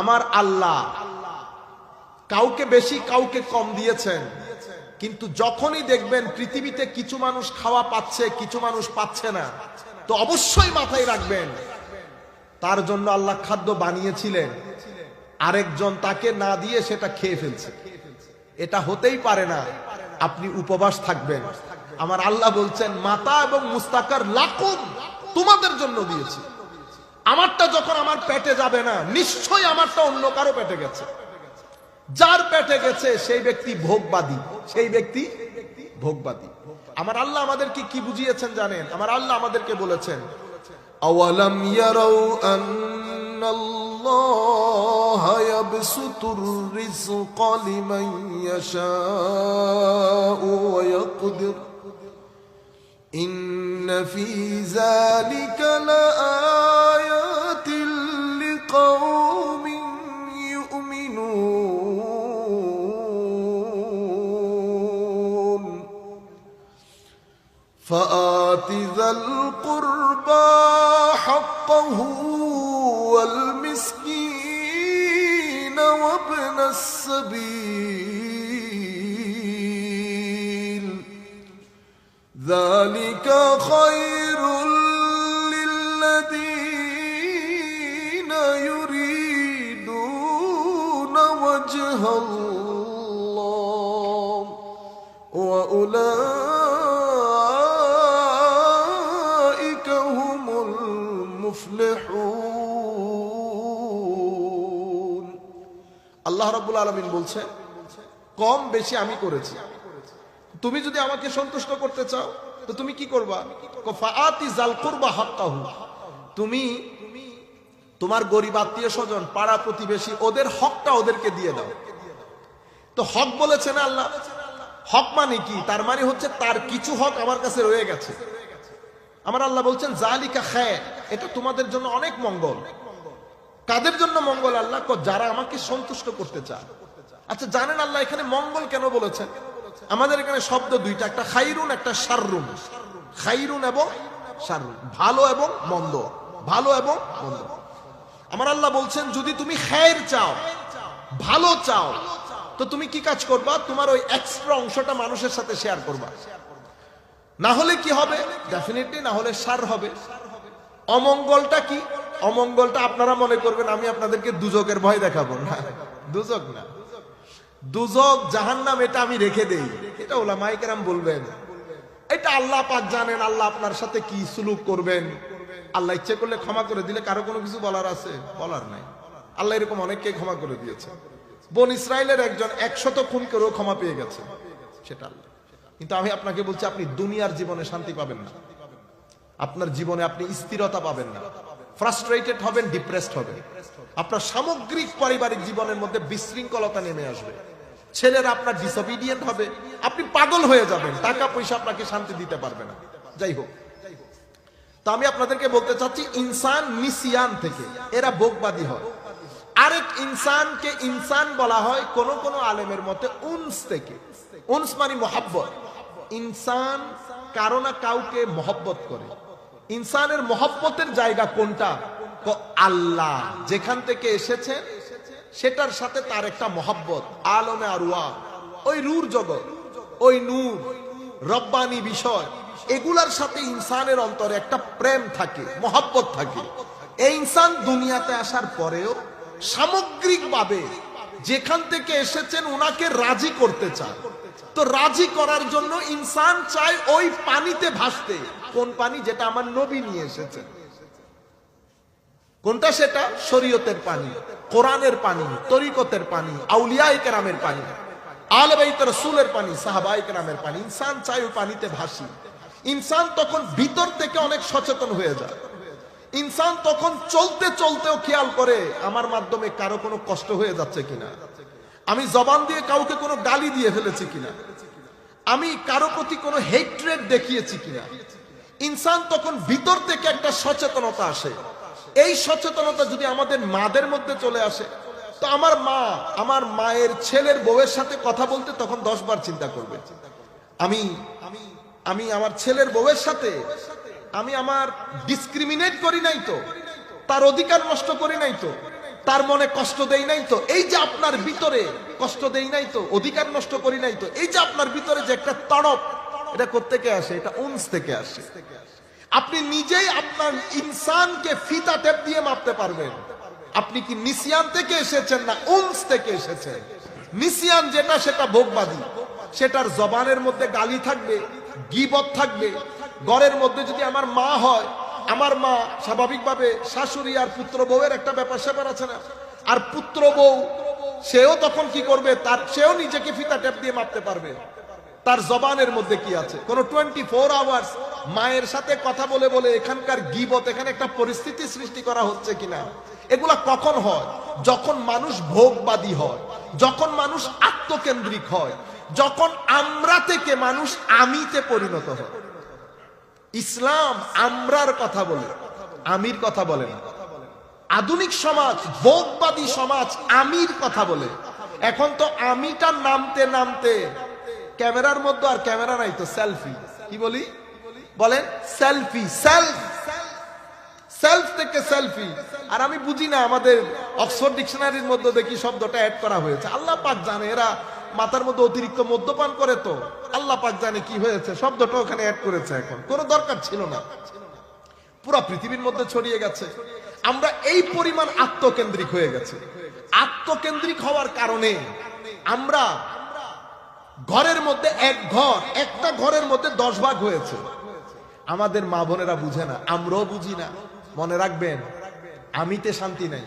আমার আল্লাহ কাউকে বেশি কাউকে কম দিয়েছেন, কিন্তু যখনই দেখবেন পৃথিবীতে কিছু মানুষ খাওয়া পাচ্ছে কিছু মানুষ পাচ্ছে না, তো অবশ্যই মাথায় রাখবেন তার জন্য আল্লাহ খাদ্য বানিয়েছিলেন, আরেকজন তাকে না দিয়ে সেটা খেয়ে ফেলছে। এটা হতেই পারে না। আপনি উপবাস থাকবেন। আমার আল্লাহ বলছেন মাতা এবং মুস্তাকার লাকুম, তোমাদের জন্য দিয়েছি। আমারটা যখন আমার পেটে যাবে না, নিশ্চয়ই আমারটা অন্য কারো পেটে গেছে। যার পেটে গেছে সেই ব্যক্তি ভোগবাদী, সেই ব্যক্তি ভোগবাদী। আমার আল্লাহ আমাদেরকে কি বুঝিয়েছেন জানেন? আমার আল্লাহ আমাদেরকে বলেছেন আওয়ালাম ইয়ারাউ আন্নাল্লাহা ইয়াবসুতুর রিজকা লিমান ইয়াশাউ ওয়া ইয়াকদির ইন্না ফী যালিকা লাআয়াতিন লিকাওমিন ইউমিনুন فآت ذا القربى حقه والمسكين وابن السبيل ذلك خير للذين يريدون وجه الله وأولئك هم المفلحون। আল্লাহ রাব্বুল আলামিন বলছে কম বেশি আমি করেছি, তুমি যদি আমাকে সন্তুষ্ট করতে চাও তো তুমি কি করবা? ফাআতি যাল কুরবা হাক্কাহু, তুমি তোমার গরিব আত্মীয় স্বজন পাড়া প্রতিবেশী ওদের হকটা ওদেরকে দিয়ে দাও। তো হক বলেছে না আল্লাহ, হক মানে কি? তার মানে হচ্ছে তার কিছু হক আমার কাছে রয়ে গেছে। আমার আল্লাহ বলছেন জালিকা খায়র, এটা তোমাদের জন্য অনেক মঙ্গল। কাদের জন্য মঙ্গল আল্লাহ? যারা আমাকে সন্তুষ্ট করতে চায়। আচ্ছা জানেন আল্লাহ এখানে মঙ্গল কেন বলেছেন? আমাদের এখানে শব্দ দুইটা, একটা খাইরুন একটা শাররুন। খাইরুন এবং শাররুন, ভালো এবং মন্দ, ভালো এবং মন্দ। আমার আল্লাহ বলছেন যদি তুমি খায়ের চাও, ভালো চাও, তো তুমি কি কাজ করবা? তোমার ওই এক্সট্রা অংশটা মানুষের সাথে শেয়ার করবা। না হলে কি হবে? ডেফিনেটলি না হলে শার হবে। অমঙ্গলটা কি? অমঙ্গলটা আপনারা মনে করবেন আমি আপনাদেরকে দুজকের ভয় দেখাবো, না, দুজক না। দুজক জাহান্নাম এটা আমি রেখে দেই, এটা উলামায়ে কেরাম বলবেন। এটা আল্লাহ পাক জানেন আল্লাহ আপনার সাথে কি সুলুক করবেন। আল্লাহ ইচ্ছে করলে ক্ষমা করে দিলে কারো কোনো কিছু বলার আছে? বলার নাই। আল্লাহ এরকম অনেককে ক্ষমা করে দিয়েছে। বন ইসরায়েলের একজন 100 খুন করেও ক্ষমা পেয়ে গেছে, সেটা আল্লাহ। কিন্তু আমি আপনাকে বলছি আপনি দুনিয়ার জীবনে শান্তি পাবেন না, আপনার জীবনে আপনি স্থিরতা পাবেন না, ফ্রাস্ট্রেটেড হবেন, ডিপ্রেসড হবেন। আপনার সামগ্রিক পারিবারিক জীবনের মধ্যে বিশৃঙ্খলতা নেমে আসবে। ছেলেরা আপনার ডিসঅবিডিয়েন্ট হবে, আপনি পাগল হয়ে যাবেন, টাকা পয়সা আপনাকে শান্তি দিতে পারবে না। যাই হোক, তো আমি আপনাদেরকে বলতে চাচ্ছি ইনসান নিসিয়ান থেকে এরা ভোগবাদী হয়। আরেক ইনসানকে ইনসান বলা হয় কোন কোন আলেমের মতে উনস থেকে। উনস মানে মহব্বত। ইনসান কারো না কাউকে মহব্বত করে। ইনসানের মহব্বতের জায়গা কোনটা? আল্লাহ যেখান থেকে এসেছেন সেটার সাথে তার একটা মহব্বত, আলমে আরওয়া, ওই রূর জগৎ, ওই নূর রব্বানি বিষয়, এগুলার সাথে ইনসানের অন্তরে একটা প্রেম থাকে, মহব্বত থাকে। এই ইনসান দুনিয়াতে আসার পরেও সামগ্রিকভাবে যেখান থেকে এসেছেন উনাকে রাজি করতে চায়। তো রাজি করার জন্য ইনসান চায় ওই পানিতে ভাসতে। কোন পানি? যেটা আমার নবী নিয়ে এসেছেন। কোনটা সেটা? শরীয়তের পানি, কোরআনের পানি, তরিকতের পানি, আউলিয়ায়ে কেরামের পানি, আহলে বাইত রাসূলের পানি, সাহাবায়ে কেরামের পানি। ইনসান চায় ওই পানিতে ভাসি। ইনসান তখন ভিতর থেকে অনেক সচেতন হয়ে যায়। ইনসান তখন চলতে চলতেও খেয়াল করে আমার মাধ্যমে কারো কোনো কষ্ট হয়ে যাচ্ছে কিনা, আমি জবান দিয়ে কাউকে কোনো গালি দিয়ে ফেলেছি কিনা, আমি কারো প্রতি কোনো হেট্রেড দেখিয়েছি কিনা। ইনসান তখন ভিতর থেকে একটা সচেতনতা আসে। এই সচেতনতা যদি আমাদের মাদের মধ্যে চলে আসে, তো আমার মা আমার মায়ের ছেলের বউয়ের সাথে কথা বলতে তখন 10 বার চিন্তা করবে। আমি আমি আমার ছেলের বউয়ের সাথে আমি আমার ডিসক্রিমিনেট করি নাই তো, তার অধিকার নষ্ট করি নাই তো, তার মনে কষ্ট দেই নাই তো, এই যে আপনার ভিতরে কষ্ট দেই নাই তো, অধিকার নষ্ট করি নাই তো, এই যে আপনার ভিতরে যে একটা তড়প, এটা কোত্থেকে আসে? এটা উনস থেকে আসে। আপনি নিজেই আপনার ইনসানকে ফিতা টেপ দিয়ে মাপতে পারবেন। আপনি কি নিসিয়ান থেকে এসেছেন না উনস থেকে এসেছেন? নিসিয়ান যেটা, সেটা ভোগবাদী, সেটার জবানের মধ্যে গালি থাকবে, গীবত থাকবে। ঘরের মধ্যে যদি আমার মা হয়, আমার মা স্বাভাবিকভাবে শাশুড়ি আর পুত্র বউয়ের একটা ব্যাপার স্যাপার আছে না, আর পুত্র বউ সেও তখন কি করবে, সেও নিজেকে ফিতা টেপ দিয়ে মাপতে পারবে তার জবানের মধ্যে কি আছে। কোন 24 আওয়ার্স মায়ের সাথে কথা বলে বলে এখানকার গীবত, এখানে একটা পরিস্থিতি সৃষ্টি করা হচ্ছে কিনা। এগুলা কখন হয়? যখন মানুষ ভোগবাদী হয়, যখন মানুষ আত্মকেন্দ্রিক হয়, যখন আমরা থেকে মানুষ আমিতে পরিণত হয়। ইসলাম আমরার কথা বলে, আমির কথা বলে না। আধুনিক সমাজ, ভোগবাদী সমাজ আমির কথা বলে। এখন তো আমিটা নামতে নামতে ক্যামেরার মধ্যে আর ক্যামেরা নাই তো সেলফি। কি বলি বলেন? সেলফি, সেলফ থেকে সেলফি। আর আমি বুঝি না, আমাদের অক্সফোর্ড ডিকশনারির মধ্যে দেখি শব্দটা অ্যাড করা হয়েছে। আল্লাহ পাক জানে, এরা মাথার মধ্যে অতিরিক্ত মদ্যপান করে তো আল্লাহ পাক জানে কি হয়েছে, শব্দটা ওখানে অ্যাড করেছে। এখন কোনো দরকার ছিল না, পুরো পৃথিবীর মধ্যে ছড়িয়ে গেছে। আমরা এই পরিমাণ আত্মকেন্দ্রিক হয়ে গেছে। আত্মকেন্দ্রিক হওয়ার কারণে আমরা ঘরের মধ্যে একটা ঘরের মধ্যে 10 ভাগ হয়েছে। আমাদের মা বোনেরা বুঝে না, আমরাও বুঝি না। মনে রাখবেন, আমিতে শান্তি নাই।